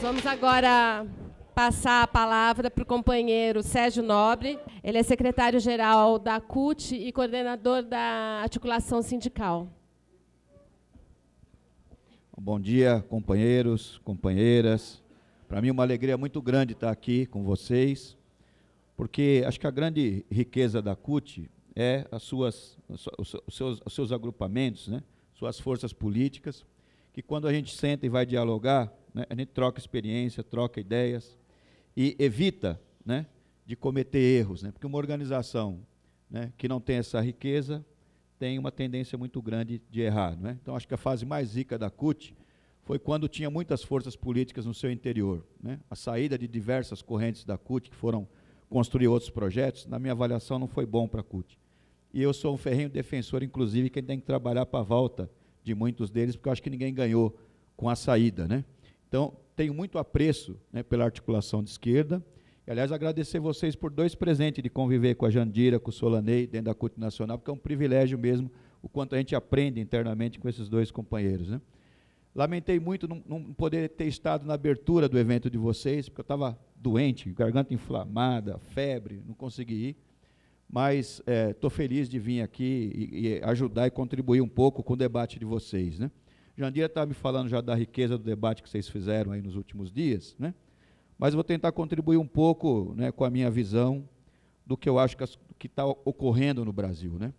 Vamos agora passar a palavra para o companheiro Sérgio Nobre. Ele é secretário-geral da CUT e coordenador da articulação sindical. Bom dia, companheiros, companheiras. Para mim é uma alegria muito grande estar aqui com vocês, porque acho que a grande riqueza da CUT é os seus agrupamentos, né? Suas forças políticas, que quando a gente senta e vai dialogar, né, a gente troca experiência, troca ideias e evita, né, de cometer erros, né? Porque uma organização, né, que não tem essa riqueza tem uma tendência muito grande de errar, né? Então, acho que a fase mais rica da CUT foi quando tinha muitas forças políticas no seu interior, né? A saída de diversas correntes da CUT, que foram construir outros projetos, na minha avaliação, não foi bom para a CUT. E eu sou um ferrenho defensor, inclusive, que tem que trabalhar para a volta de muitos deles, porque eu acho que ninguém ganhou com a saída, né? Então, tenho muito apreço, né, pela articulação de esquerda. E, aliás, agradecer vocês por 2 presentes de conviver com a Jandira, com o Solanei, dentro da CUT Nacional, porque é um privilégio mesmo o quanto a gente aprende internamente com esses 2 companheiros, né? Lamentei muito não poder ter estado na abertura do evento de vocês, porque eu estava doente, garganta inflamada, febre, não consegui ir. Mas estou feliz de vir aqui e ajudar e contribuir um pouco com o debate de vocês, né? Jandira estava me falando já da riqueza do debate que vocês fizeram aí nos últimos dias, né? Mas eu vou tentar contribuir um pouco, né, com a minha visão do que eu acho que está ocorrendo no Brasil, né?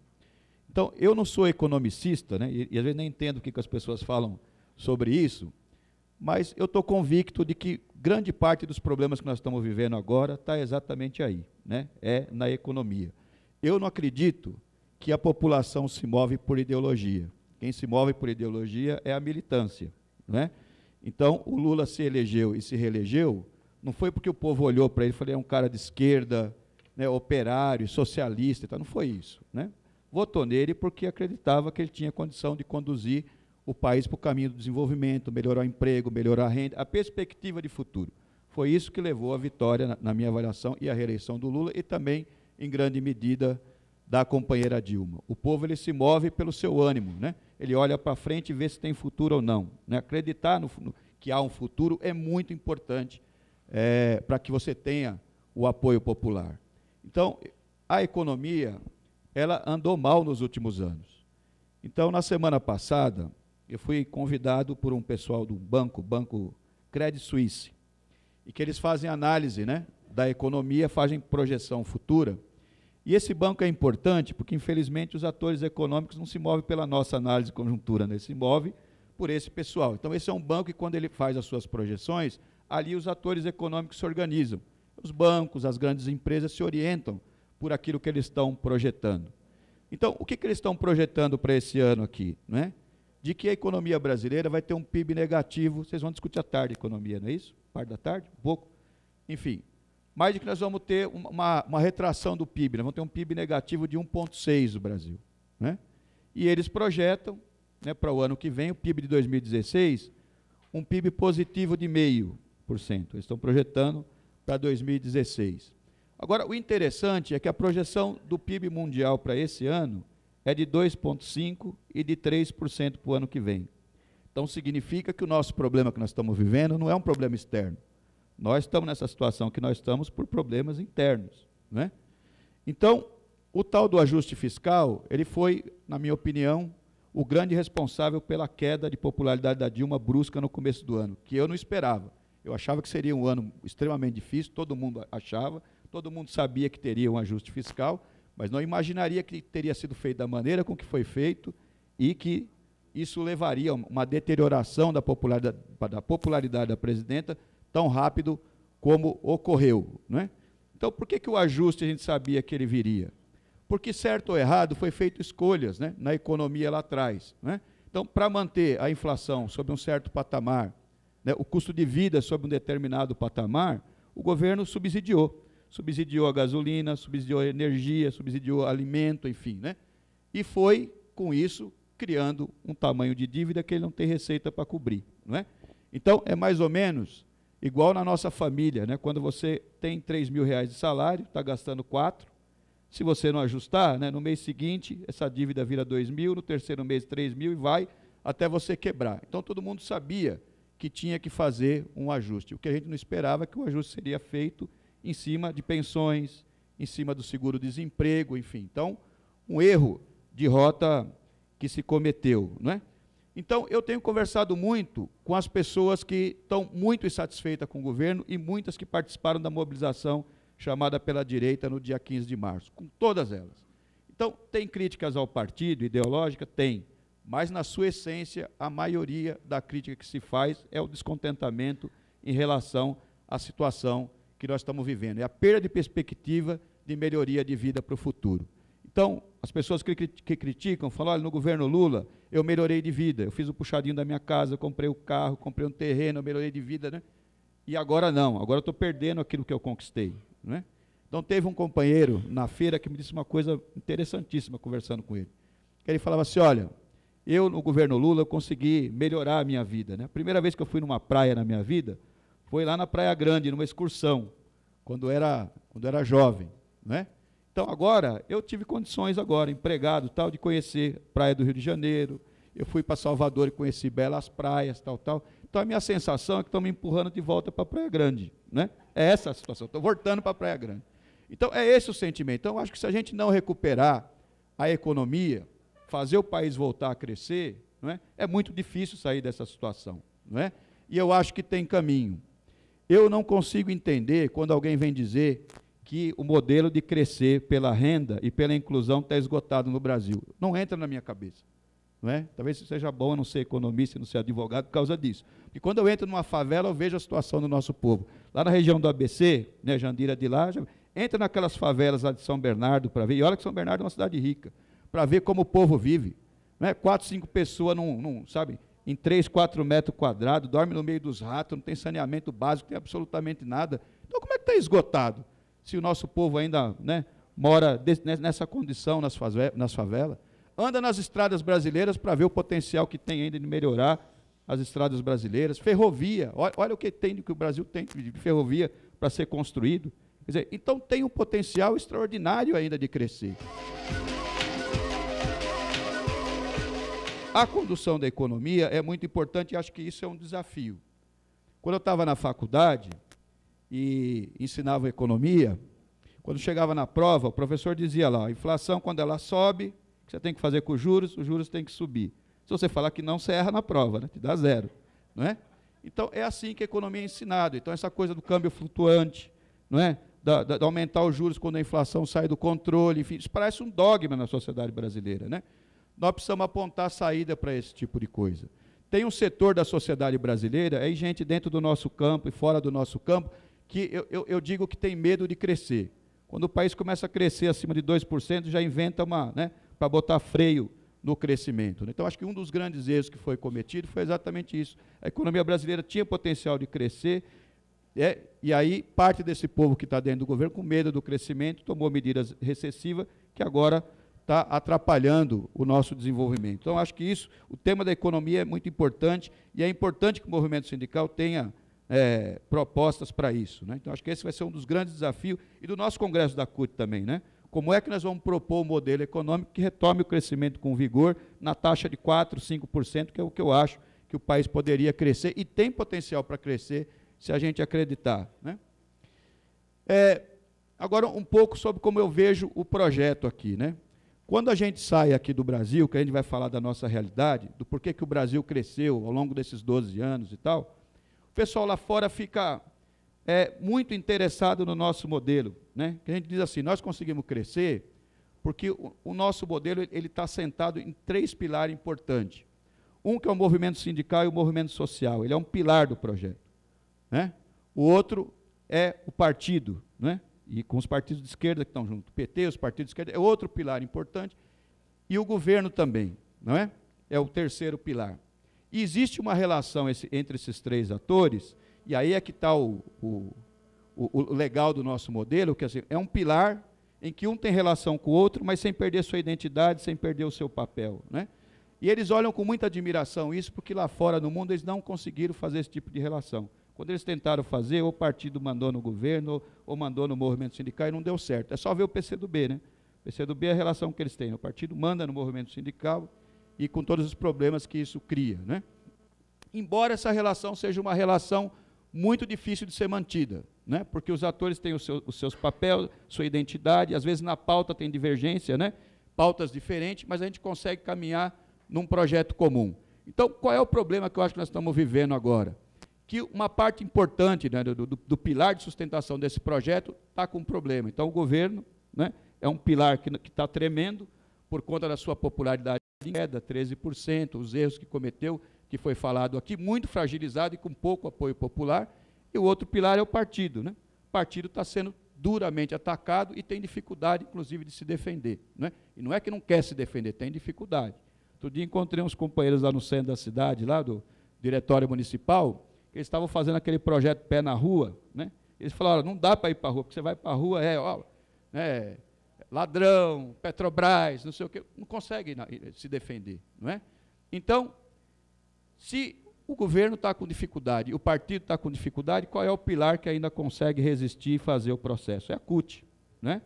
Então, eu não sou economicista, né, e às vezes nem entendo o que as pessoas falam sobre isso, mas eu estou convicto de que grande parte dos problemas que nós estamos vivendo agora está exatamente aí, né? É na economia. Eu não acredito que a população se move por ideologia. Quem se move por ideologia é a militância, né? Então, o Lula se elegeu e se reelegeu, não foi porque o povo olhou para ele e falou, é um cara de esquerda, né, operário, socialista, então não foi isso, né? Votou nele porque acreditava que ele tinha condição de conduzir o país para o caminho do desenvolvimento, melhorar o emprego, melhorar a renda, a perspectiva de futuro. Foi isso que levou à vitória, na minha avaliação, e à reeleição do Lula, e também, em grande medida, da companheira Dilma. O povo ele se move pelo seu ânimo, né? Ele olha para frente e vê se tem futuro ou não, né? Acreditar que há um futuro é muito importante para que você tenha o apoio popular. Então, a economia ela andou mal nos últimos anos. Então, na semana passada, eu fui convidado por um pessoal do Banco Credit Suisse, e que eles fazem análise, né, da economia, fazem projeção futura. E esse banco é importante porque, infelizmente, os atores econômicos não se movem pela nossa análise de conjuntura, né, se move por esse pessoal. Então, esse é um banco que, quando ele faz as suas projeções, ali os atores econômicos se organizam. Os bancos, as grandes empresas se orientam por aquilo que eles estão projetando. Então, o que eles estão projetando para esse ano aqui, né? De que a economia brasileira vai ter um PIB negativo. Vocês vão discutir à tarde a economia, não é isso? Parte da tarde? Um pouco? Enfim, mais de que nós vamos ter uma retração do PIB, nós vamos ter um PIB negativo de 1,6 no Brasil, né? E eles projetam, né, para o ano que vem, o PIB de 2016, um PIB positivo de 0,5%. Eles estão projetando para 2016. Agora, o interessante é que a projeção do PIB mundial para esse ano é de 2,5% e de 3% para o ano que vem. Então, significa que o nosso problema que nós estamos vivendo não é um problema externo. Nós estamos nessa situação que nós estamos por problemas internos, né? Então, o tal do ajuste fiscal, ele foi, na minha opinião, o grande responsável pela queda de popularidade da Dilma brusca no começo do ano, que eu não esperava. Eu achava que seria um ano extremamente difícil, todo mundo achava, todo mundo sabia que teria um ajuste fiscal, mas não imaginaria que teria sido feito da maneira com que foi feito e que isso levaria a uma deterioração da popularidade da presidenta tão rápido como ocorreu, né? Então, por que o ajuste a gente sabia que ele viria? Porque, certo ou errado, foi feito escolhas, né, na economia lá atrás, né? Então, para manter a inflação sob um certo patamar, né, o custo de vida sob um determinado patamar, o governo subsidiou a gasolina, subsidiou a energia, subsidiou alimento, enfim, né? E foi, com isso, criando um tamanho de dívida que ele não tem receita para cobrir, não é? Então, é mais ou menos igual na nossa família, né? Quando você tem R$3.000 de salário, está gastando 4, se você não ajustar, né, no mês seguinte, essa dívida vira 2.000, no terceiro mês 3.000 e vai até você quebrar. Então, todo mundo sabia que tinha que fazer um ajuste. O que a gente não esperava é que o ajuste seria feito em cima de pensões, em cima do seguro-desemprego, enfim. Então, um erro de rota que se cometeu, não é? Então, eu tenho conversado muito com as pessoas que estão muito insatisfeitas com o governo e muitas que participaram da mobilização chamada pela direita no dia 15 de março, com todas elas. Então, tem críticas ao partido, ideológica? Tem, mas, na sua essência, a maioria da crítica que se faz é o descontentamento em relação à situação que nós estamos vivendo, é a perda de perspectiva de melhoria de vida para o futuro. Então, as pessoas que criticam, falam, olha, no governo Lula, eu melhorei de vida, eu fiz o puxadinho da minha casa, eu comprei o carro, comprei um terreno, eu melhorei de vida, né? E agora não, agora eu estou perdendo aquilo que eu conquistei, né? Então, teve um companheiro na feira que me disse uma coisa interessantíssima, conversando com ele, que ele falava assim, olha, eu no governo Lula eu consegui melhorar a minha vida, né? A primeira vez que eu fui numa praia na minha vida, foi lá na Praia Grande, numa excursão, quando era jovem, né? Então, agora, eu tive condições agora, empregado, tal, de conhecer a praia do Rio de Janeiro, eu fui para Salvador e conheci belas praias, tal. Então, a minha sensação é que estão me empurrando de volta para a Praia Grande, né? É essa a situação, estou voltando para a Praia Grande. Então, é esse o sentimento. Então, eu acho que se a gente não recuperar a economia, fazer o país voltar a crescer, não é? É muito difícil sair dessa situação, não é? E eu acho que tem caminho. Eu não consigo entender quando alguém vem dizer que o modelo de crescer pela renda e pela inclusão está esgotado no Brasil. Não entra na minha cabeça, não é? Talvez seja bom eu não ser economista e não ser advogado por causa disso. Porque quando eu entro numa favela, eu vejo a situação do nosso povo. Lá na região do ABC, né, Jandira de lá, entra naquelas favelas lá de São Bernardo para ver, e olha que São Bernardo é uma cidade rica, para ver como o povo vive. Né? 4, 5 pessoas, sabe, em 3, 4 metros quadrados, dorme no meio dos ratos, não tem saneamento básico, não tem absolutamente nada. Então, como é que está esgotado? Se o nosso povo ainda, né, mora nessa condição nas favelas, anda nas estradas brasileiras para ver o potencial que tem ainda de melhorar as estradas brasileiras, ferrovia, olha o que o Brasil tem de ferrovia para ser construído. Quer dizer, então tem um potencial extraordinário ainda de crescer. A condução da economia é muito importante e acho que isso é um desafio. Quando eu estava na faculdade e ensinava economia, quando chegava na prova, o professor dizia lá, a inflação, quando ela sobe, o que você tem que fazer com os juros têm que subir. Se você falar que não, você erra na prova, né? Te dá 0. Não é? Então, é assim que a economia é ensinada. Então, essa coisa do câmbio flutuante, não é? De aumentar os juros quando a inflação sai do controle, enfim, isso parece um dogma na sociedade brasileira, né? Nós precisamos apontar saída para esse tipo de coisa. Tem um setor da sociedade brasileira, aí gente dentro do nosso campo e fora do nosso campo, que eu digo que tem medo de crescer. Quando o país começa a crescer acima de 2%, já inventa né, para botar freio no crescimento. Então, acho que um dos grandes erros que foi cometido foi exatamente isso. A economia brasileira tinha potencial de crescer, e aí parte desse povo que está dentro do governo, com medo do crescimento, tomou medidas recessivas que agora está atrapalhando o nosso desenvolvimento. Então, acho que isso, o tema da economia é muito importante, e é importante que o movimento sindical tenha propostas para isso. Né? Então, acho que esse vai ser um dos grandes desafios, e do nosso Congresso da CUT também, né? Como é que nós vamos propor um modelo econômico que retome o crescimento com vigor na taxa de 4%, 5%, que é o que eu acho que o país poderia crescer, e tem potencial para crescer, se a gente acreditar. Né? Agora, um pouco sobre como eu vejo o projeto aqui. Né? Quando a gente sai aqui do Brasil, que a gente vai falar da nossa realidade, do porquê que o Brasil cresceu ao longo desses 12 anos e tal, o pessoal lá fora fica muito interessado no nosso modelo, né? Que a gente diz assim, nós conseguimos crescer porque o nosso modelo está assentado em 3 pilares importantes. Um que é o movimento sindical e o movimento social, ele é um pilar do projeto. Né? O outro é o partido, né? E com os partidos de esquerda que estão juntos, o PT, os partidos de esquerda, é outro pilar importante, e o governo também, não é? É o terceiro pilar. E existe uma relação entre esses 3 atores, e aí é que está o legal do nosso modelo, que assim, é um pilar em que um tem relação com o outro, mas sem perder sua identidade, sem perder o seu papel. Né? E eles olham com muita admiração isso, porque lá fora no mundo eles não conseguiram fazer esse tipo de relação. Quando eles tentaram fazer, ou o partido mandou no governo, ou mandou no movimento sindical, e não deu certo. É só ver o PCdoB. Né? O PCdoB é a relação que eles têm. O partido manda no movimento sindical, e com todos os problemas que isso cria. Né? embora essa relação seja uma relação muito difícil de ser mantida, né? Porque os atores têm os seus papéis, sua identidade, às vezes na pauta tem divergência, né? Pautas diferentes, mas a gente consegue caminhar num projeto comum. Então, qual é o problema que eu acho que nós estamos vivendo agora? Que uma parte importante, né, do pilar de sustentação desse projeto está com um problema. Então, o governo, né, é um pilar que está tremendo por conta da sua popularidade em queda, 13%, os erros que cometeu, que foi falado aqui, muito fragilizado e com pouco apoio popular, e o outro pilar é o partido, né? O partido está sendo duramente atacado e tem dificuldade, inclusive, de se defender, né? E não é que não quer se defender, tem dificuldade. Outro dia encontrei uns companheiros lá no centro da cidade, lá do Diretório Municipal, que eles estavam fazendo aquele projeto Pé na Rua, né? Eles falaram, não dá para ir para a rua, porque você vai para a rua, ladrão, Petrobras, não sei o quê, não consegue se defender, não é? Então, se o governo está com dificuldade, o partido está com dificuldade, qual é o pilar que ainda consegue resistir e fazer o processo? É a CUT, né?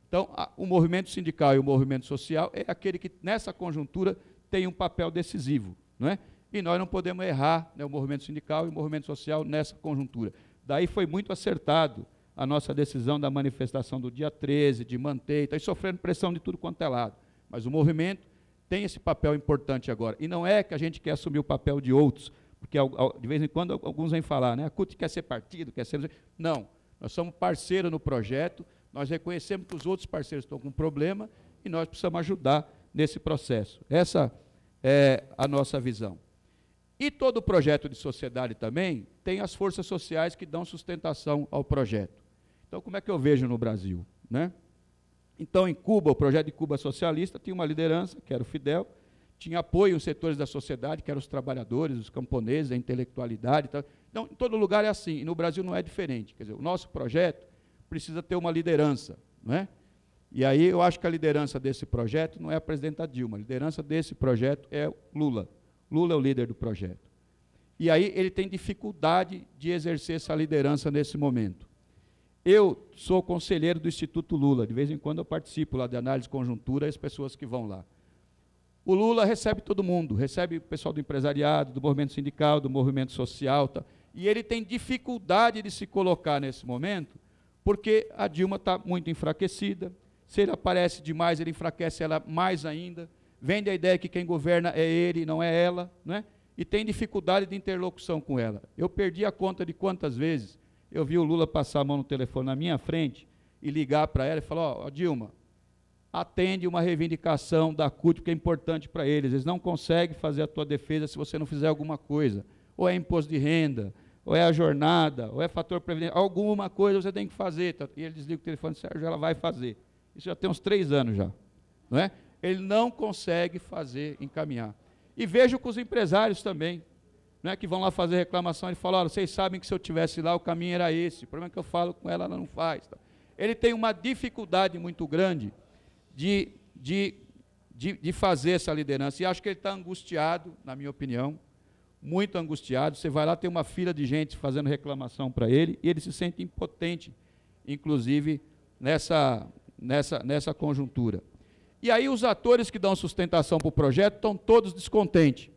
Então, o movimento sindical e o movimento social é aquele que, nessa conjuntura, tem um papel decisivo, não é? E nós não podemos errar, né, o movimento sindical e o movimento social nessa conjuntura. Daí foi muito acertado a nossa decisão da manifestação do dia 13, de manter, está sofrendo pressão de tudo quanto é lado. Mas o movimento tem esse papel importante agora. E não é que a gente quer assumir o papel de outros, porque de vez em quando alguns vêm falar, né, a CUT quer ser partido, quer ser... Não, nós somos parceiros no projeto, nós reconhecemos que os outros parceiros estão com problema e nós precisamos ajudar nesse processo. Essa é a nossa visão. E todo projeto de sociedade também tem as forças sociais que dão sustentação ao projeto. Então, como é que eu vejo no Brasil, né? Então, em Cuba, o projeto de Cuba socialista tinha uma liderança, que era o Fidel, tinha apoio os setores da sociedade, que eram os trabalhadores, os camponeses, a intelectualidade. Tal. Então, em todo lugar é assim, e no Brasil não é diferente. Quer dizer, o nosso projeto precisa ter uma liderança, não é? E aí eu acho que a liderança desse projeto não é a presidenta Dilma, a liderança desse projeto é Lula. Lula é o líder do projeto. E aí ele tem dificuldade de exercer essa liderança nesse momento. Eu sou conselheiro do Instituto Lula, de vez em quando eu participo lá de análise de conjuntura, as pessoas que vão lá. O Lula recebe todo mundo, recebe o pessoal do empresariado, do movimento sindical, do movimento social, tá? E ele tem dificuldade de se colocar nesse momento, porque a Dilma está muito enfraquecida, se ele aparece demais, ele enfraquece ela mais ainda, vende a ideia que quem governa é ele, não é ela, né? E tem dificuldade de interlocução com ela. Eu perdi a conta de quantas vezes eu vi o Lula passar a mão no telefone na minha frente e ligar para ela e falar, ó, Dilma, atende uma reivindicação da CUT, que é importante para eles. Eles não conseguem fazer a tua defesa se você não fizer alguma coisa. Ou é imposto de renda, ou é a jornada, ou é fator previdência. Alguma coisa você tem que fazer. E ele desliga o telefone, Sérgio, ela vai fazer. Isso já tem uns 3 anos já. Não é? Ele não consegue fazer, encaminhar. E vejo com os empresários também, né, que vão lá fazer reclamação, ele fala, olha, vocês sabem que se eu estivesse lá, o caminho era esse, o problema é que eu falo com ela, ela não faz. Tá? Ele tem uma dificuldade muito grande de fazer essa liderança, e acho que ele está angustiado, na minha opinião, muito angustiado. Você vai lá, tem uma fila de gente fazendo reclamação para ele, e ele se sente impotente, inclusive, nessa conjuntura. E aí os atores que dão sustentação para o projeto estão todos descontentes.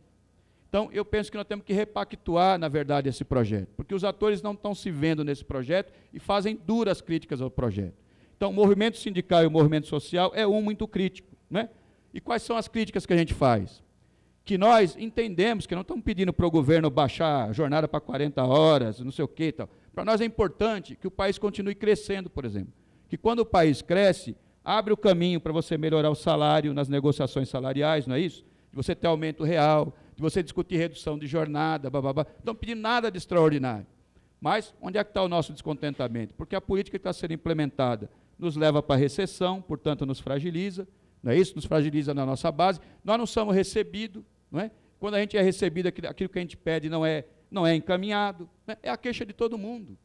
Então, eu penso que nós temos que repactuar, na verdade, esse projeto, porque os atores não estão se vendo nesse projeto e fazem duras críticas ao projeto. Então, o movimento sindical e o movimento social é muito crítico, né? E quais são as críticas que a gente faz? Que nós entendemos que não estamos pedindo para o governo baixar a jornada para 40 horas, não sei o quê e tal. Para nós é importante que o país continue crescendo, por exemplo. Que quando o país cresce, abre o caminho para você melhorar o salário nas negociações salariais, não é isso? De você ter aumento real, de você discutir redução de jornada, bababá. Não estamos pedindo nada de extraordinário. Mas onde é que está o nosso descontentamento? Porque a política que está sendo implementada nos leva para a recessão, portanto, nos fragiliza, não é isso? Nos fragiliza na nossa base. Nós não somos recebidos, não é? Quando a gente é recebido, aquilo que a gente pede não é encaminhado, né? É a queixa de todo mundo.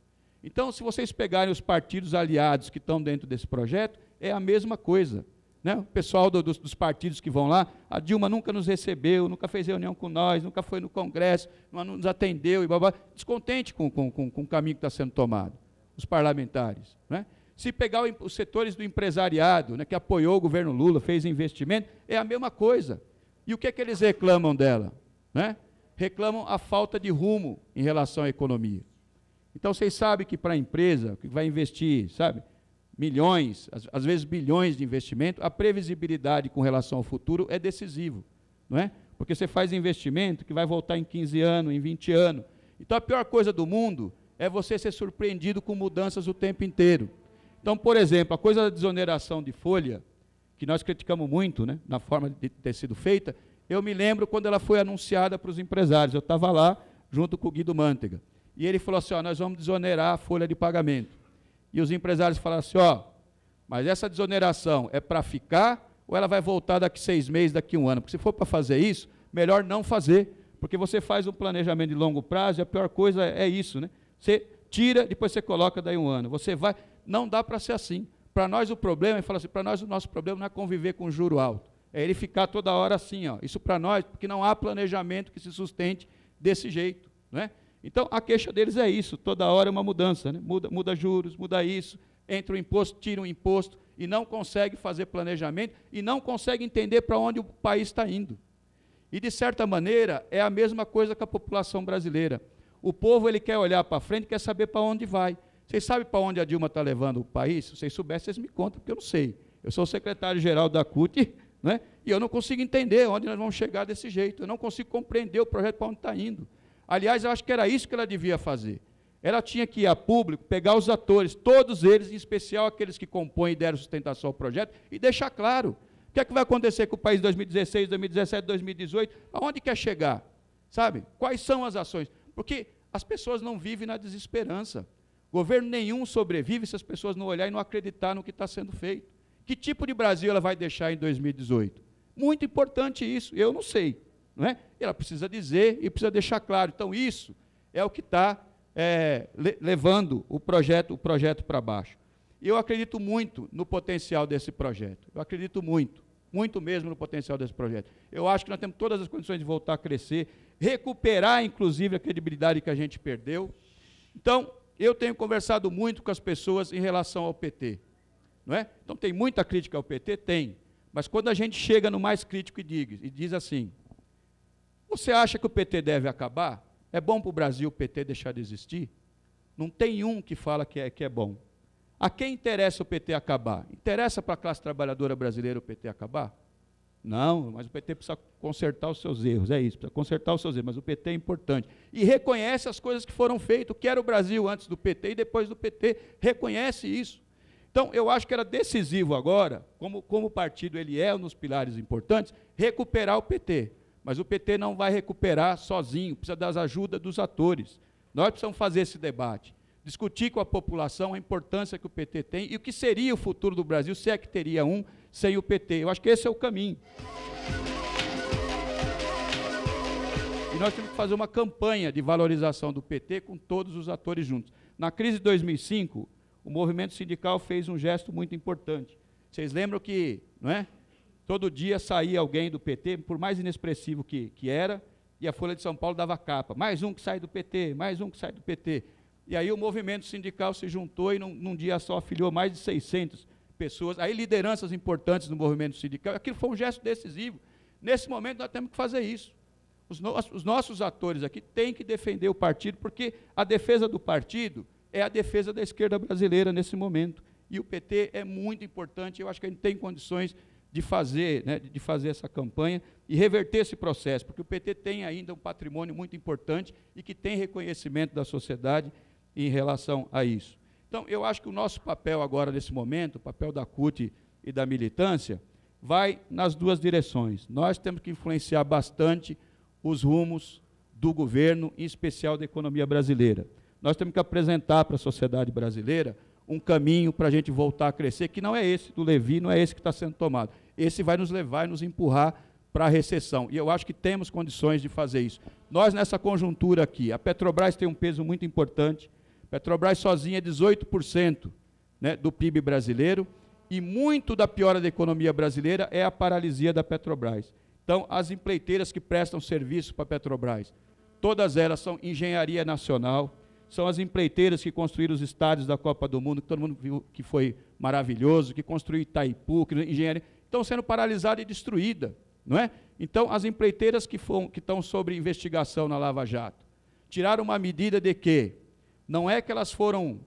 Então, se vocês pegarem os partidos aliados que estão dentro desse projeto, é a mesma coisa. Né? O pessoal dos partidos que vão lá, a Dilma nunca nos recebeu, nunca fez reunião com nós, nunca foi no Congresso, não nos atendeu, e babá, descontente com o caminho que está sendo tomado, os parlamentares. Né? Se pegar os setores do empresariado, né, que apoiou o governo Lula, fez investimento, é a mesma coisa. E o que é que eles reclamam dela? Né? reclamam a falta de rumo em relação à economia. Então, vocês sabem que para a empresa que vai investir, sabe, milhões, às vezes bilhões de investimento, a previsibilidade com relação ao futuro é decisivo, não é? Porque você faz investimento que vai voltar em 15 anos, em 20 anos. Então, a pior coisa do mundo é você ser surpreendido com mudanças o tempo inteiro. Então, por exemplo, a coisa da desoneração de folha, que nós criticamos muito, né, na forma de ter sido feita, eu me lembro quando ela foi anunciada para os empresários. Eu estava lá, junto com o Guido Mantega. E ele falou assim, ó, nós vamos desonerar a folha de pagamento. E os empresários falaram assim, ó, mas essa desoneração é para ficar ou ela vai voltar daqui 6 meses, daqui 1 ano? Porque se for para fazer isso, melhor não fazer, porque você faz um planejamento de longo prazo e a pior coisa é isso, né? Você tira, depois você coloca daí 1 ano. Você vai, não dá para ser assim. Para nós o problema, ele fala assim, para nós o nosso problema não é conviver com juro alto, é ele ficar toda hora assim, ó. Isso para nós, porque não há planejamento que se sustente desse jeito, não é? Então, a queixa deles é isso, toda hora é uma mudança, né? Muda juros, muda isso, entra o imposto, tira o imposto, e não consegue fazer planejamento, e não consegue entender para onde o país está indo. E, de certa maneira, é a mesma coisa com a população brasileira. O povo ele quer olhar para frente, quer saber para onde vai. Vocês sabem para onde a Dilma está levando o país? Se vocês soubessem, vocês me contam, porque eu não sei. Eu sou o secretário-geral da CUT, né? E eu não consigo entender onde nós vamos chegar desse jeito. Eu não consigo compreender o projeto para onde está indo. Aliás, eu acho que era isso que ela devia fazer. Ela tinha que ir a público, pegar os atores, todos eles, em especial aqueles que compõem e deram sustentação ao projeto, e deixar claro o que é que vai acontecer com o país em 2016, 2017, 2018, aonde quer chegar, sabe? Quais são as ações? Porque as pessoas não vivem na desesperança. Governo nenhum sobrevive se as pessoas não olharem e não acreditar no que está sendo feito. Que tipo de Brasil ela vai deixar em 2018? Muito importante isso, eu não sei, não é? Ela precisa dizer e precisa deixar claro. Então, isso é o que está levando o projeto para baixo. Eu acredito muito no potencial desse projeto. Eu acredito muito mesmo no potencial desse projeto. Eu acho que nós temos todas as condições de voltar a crescer, recuperar, inclusive, a credibilidade que a gente perdeu. Então, eu tenho conversado muito com as pessoas em relação ao PT. Não é? Então, tem muita crítica ao PT? Tem. Mas quando a gente chega no mais crítico e diz assim, você acha que o PT deve acabar? É bom para o Brasil o PT deixar de existir? Não tem um que fala que é bom. A quem interessa o PT acabar? Interessa para a classe trabalhadora brasileira o PT acabar? Não, mas o PT precisa consertar os seus erros, é isso, precisa consertar os seus erros, mas o PT é importante. E reconhece as coisas que foram feitas, o que era o Brasil antes do PT e depois do PT, reconhece isso. Então, eu acho que era decisivo agora, como o partido ele é um dos pilares importantes, recuperar o PT. Mas o PT não vai recuperar sozinho, precisa das ajudas dos atores. Nós precisamos fazer esse debate, discutir com a população a importância que o PT tem e o que seria o futuro do Brasil, se é que teria um, sem o PT. Eu acho que esse é o caminho. E nós temos que fazer uma campanha de valorização do PT com todos os atores juntos. Na crise de 2005, o movimento sindical fez um gesto muito importante. Vocês lembram que, não é? Todo dia saía alguém do PT, por mais inexpressivo que era, e a Folha de São Paulo dava capa. Mais um que sai do PT, mais um que sai do PT. E aí o movimento sindical se juntou e num dia só afiliou mais de 600 pessoas, aí lideranças importantes do movimento sindical. Aquilo foi um gesto decisivo. Nesse momento nós temos que fazer isso. Os nossos atores aqui têm que defender o partido, porque a defesa do partido é a defesa da esquerda brasileira nesse momento. E o PT é muito importante, eu acho que a gente tem condições de fazer, né, de fazer essa campanha e reverter esse processo, porque o PT tem ainda um patrimônio muito importante e que tem reconhecimento da sociedade em relação a isso. Então, eu acho que o nosso papel agora, nesse momento, o papel da CUT e da militância, vai nas duas direções. Nós temos que influenciar bastante os rumos do governo, em especial da economia brasileira. Nós temos que apresentar para a sociedade brasileira um caminho para a gente voltar a crescer, que não é esse do Levi, não é esse que está sendo tomado. Esse vai nos levar e nos empurrar para a recessão. E eu acho que temos condições de fazer isso. Nós, nessa conjuntura aqui, a Petrobras tem um peso muito importante. A Petrobras sozinha é 18%, né, do PIB brasileiro, e muito da piora da economia brasileira é a paralisia da Petrobras. Então, as empreiteiras que prestam serviço para a Petrobras, todas elas são engenharia nacional, são as empreiteiras que construíram os estádios da Copa do Mundo, que todo mundo viu que foi maravilhoso, que construiu Itaipu, que engenharia, estão sendo paralisadas e destruídas. não é? Então, as empreiteiras que estão sob investigação na Lava Jato, tiraram uma medida de que não é que elas foram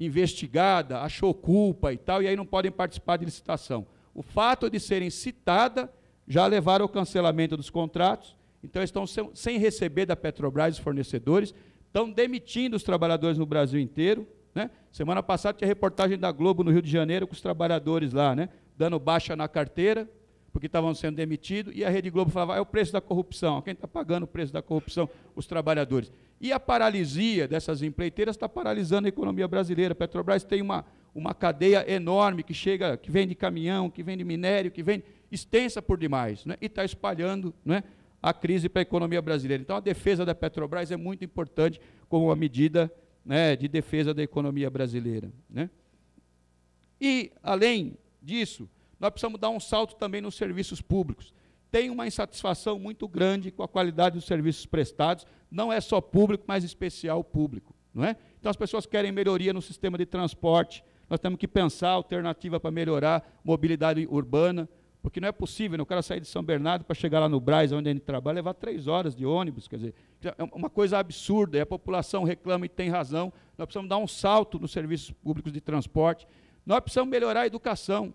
investigadas, achou culpa e tal, e aí não podem participar de licitação. O fato de serem citadas já levaram ao cancelamento dos contratos, então estão sem receber da Petrobras os fornecedores, estão demitindo os trabalhadores no Brasil inteiro, né? Semana passada tinha reportagem da Globo no Rio de Janeiro com os trabalhadores lá, né? Dando baixa na carteira, porque estavam sendo demitidos, e a Rede Globo falava, é o preço da corrupção. Quem está pagando o preço da corrupção? Os trabalhadores. E a paralisia dessas empreiteiras está paralisando a economia brasileira. A Petrobras tem uma cadeia enorme que chega, que vem de caminhão, que vem de minério, que vem extensa por demais, né? E está espalhando, né, a crise para a economia brasileira. Então, a defesa da Petrobras é muito importante como uma medida, né, de defesa da economia brasileira, né? E, além disso, nós precisamos dar um salto também nos serviços públicos. Tem uma insatisfação muito grande com a qualidade dos serviços prestados, não é só público, mas especial público, não é? Então, as pessoas querem melhoria no sistema de transporte, nós temos que pensar alternativa para melhorar a mobilidade urbana, porque não é possível, né, o cara sair de São Bernardo para chegar lá no Brás, onde ele trabalha, levar 3 horas de ônibus, quer dizer, é uma coisa absurda, e a população reclama e tem razão. Nós precisamos dar um salto nos serviços públicos de transporte, nós precisamos melhorar a educação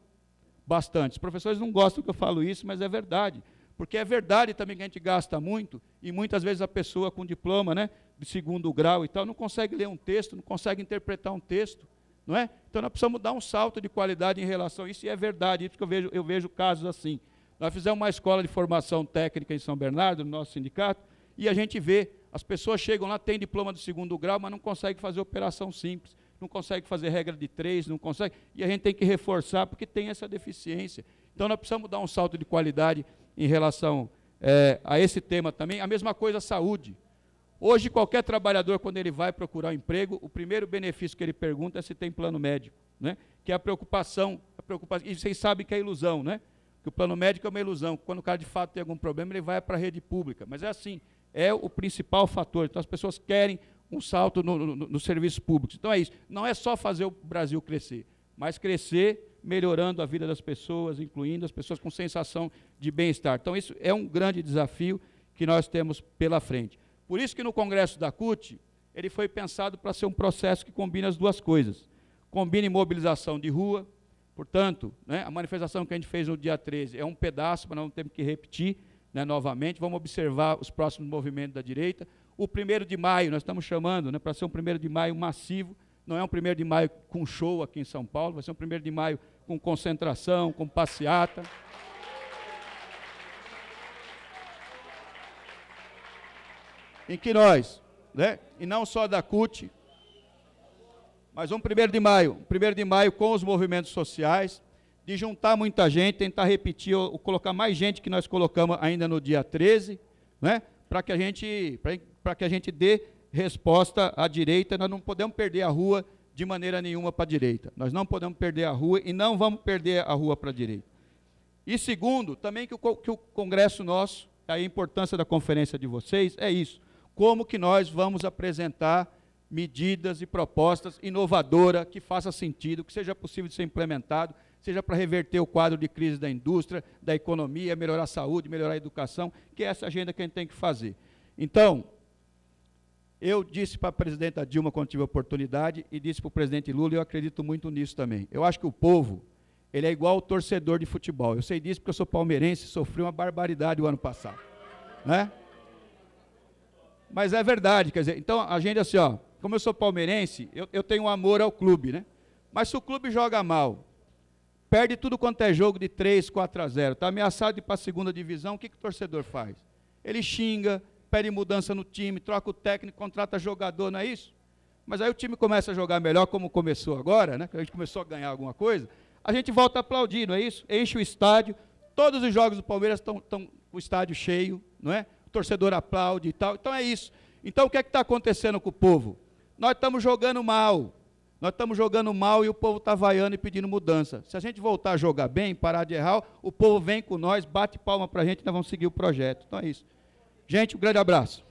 bastante. Os professores não gostam que eu falo isso, mas é verdade, porque é verdade também que a gente gasta muito, e muitas vezes a pessoa com diploma, né, de 2º grau e tal, não consegue ler um texto, não consegue interpretar um texto, não é? Então, nós precisamos dar um salto de qualidade em relação a isso, e é verdade, isso que eu vejo casos assim. Nós fizemos uma escola de formação técnica em São Bernardo, no nosso sindicato, e a gente vê, as pessoas chegam lá, têm diploma de 2º grau, mas não conseguem fazer operação simples, não conseguem fazer regra de 3, não conseguem, e a gente tem que reforçar, porque tem essa deficiência. Então, nós precisamos dar um salto de qualidade em relação a esse tema também. A mesma coisa a saúde. Hoje, qualquer trabalhador, quando ele vai procurar um emprego, o primeiro benefício que ele pergunta é se tem plano médico, né? Que é a preocupação, e vocês sabem que é ilusão, né? Que o plano médico é uma ilusão. Quando o cara de fato tem algum problema, ele vai para a rede pública. Mas é assim, é o principal fator. Então, as pessoas querem um salto nos serviços públicos. Então, é isso. Não é só fazer o Brasil crescer, mas crescer melhorando a vida das pessoas, incluindo as pessoas com sensação de bem-estar. Então, isso é um grande desafio que nós temos pela frente. Por isso que no Congresso da CUT, ele foi pensado para ser um processo que combina as duas coisas. Combine mobilização de rua, portanto, né, a manifestação que a gente fez no dia 13 é um pedaço, mas não temos que repetir, né, novamente. Vamos observar os próximos movimentos da direita. O 1º de maio, nós estamos chamando, né, para ser um 1º de maio massivo, não é um 1º de maio com show aqui em São Paulo, vai ser um 1º de maio com concentração, com passeata. Em que nós, né, e não só da CUT, mas um 1º de maio com os movimentos sociais, de juntar muita gente, tentar repetir, ou colocar mais gente que nós colocamos ainda no dia 13, né, para que a gente dê resposta à direita. Nós não podemos perder a rua de maneira nenhuma para a direita. Nós não podemos perder a rua e não vamos perder a rua para a direita. E segundo, também que o Congresso nosso, a importância da conferência de vocês, é isso. Como que nós vamos apresentar medidas e propostas inovadoras que faça sentido, que seja possível de ser implementado, seja para reverter o quadro de crise da indústria, da economia, melhorar a saúde, melhorar a educação, que é essa agenda que a gente tem que fazer. Então, eu disse para a presidenta Dilma, quando tive a oportunidade, e disse para o presidente Lula, e eu acredito muito nisso também. Eu acho que o povo, ele é igual ao torcedor de futebol. Eu sei disso porque eu sou palmeirense e sofri uma barbaridade o ano passado, né? Mas é verdade, quer dizer, então a gente assim, ó, como eu sou palmeirense, eu tenho um amor ao clube, né? Mas se o clube joga mal, perde tudo quanto é jogo de 3, 4-0, está ameaçado de ir para a 2ª divisão, o que o torcedor faz? Ele xinga, pede mudança no time, troca o técnico, contrata jogador, não é isso? Mas aí o time começa a jogar melhor, como começou agora, né? A gente começou a ganhar alguma coisa, a gente volta a aplaudir, não é isso? Enche o estádio, todos os jogos do Palmeiras estão com o estádio cheio, não é? O torcedor aplaude e tal, então é isso. Então o que é que está acontecendo com o povo? Nós estamos jogando mal, e o povo está vaiando e pedindo mudança. Se a gente voltar a jogar bem, parar de errar, o povo vem com nós, bate palma para a gente e nós vamos seguir o projeto. Então é isso. Gente, um grande abraço.